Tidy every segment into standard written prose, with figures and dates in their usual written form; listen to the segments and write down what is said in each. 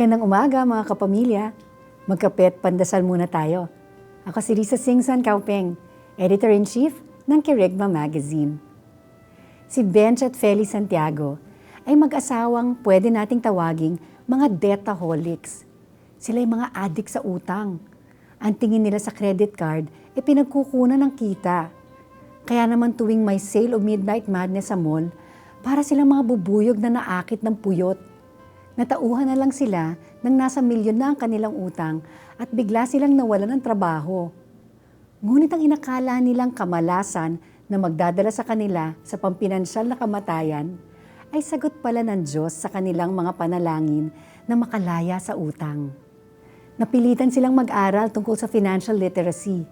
Magandang umaga mga kapamilya. Magkape at pandasal muna tayo. Ako si Risa Singson Kaupeng, Editor-in-Chief ng Kerygma Magazine. Si Bench at Feli Santiago ay mag-asawang pwede nating tawaging mga debtaholics. Sila ay mga adik sa utang. Ang tingin nila sa credit card ay pinagkukunan ng kita. Kaya naman tuwing may sale o midnight madness sa mall, para silang mga bubuyog na naakit ng puyot. Natauhan na lang sila nang nasa milyon na ang kanilang utang at bigla silang nawalan ng trabaho. Ngunit ang inakala nilang kamalasan na magdadala sa kanila sa pampinansyal na kamatayan ay sagot pala ng Diyos sa kanilang mga panalangin na makalaya sa utang. Napilitan silang mag-aral tungkol sa financial literacy.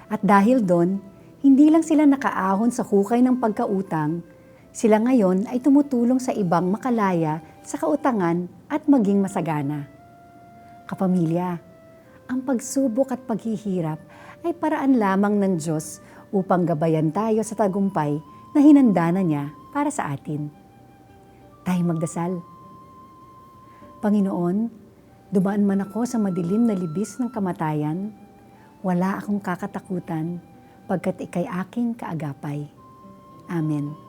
At dahil doon, hindi lang sila nakaahon sa hukay ng pagkautang, sila ngayon ay tumutulong sa ibang makalaya sa kautangan at maging masagana. Kapamilya, ang pagsubok at paghihirap ay paraan lamang ng Diyos upang gabayan tayo sa tagumpay na hinanda na niya para sa atin. Tayo magdasal. Panginoon, dumaan man ako sa madilim na libis ng kamatayan, wala akong kakatakutan pagkat ika'y aking kaagapay. Amen.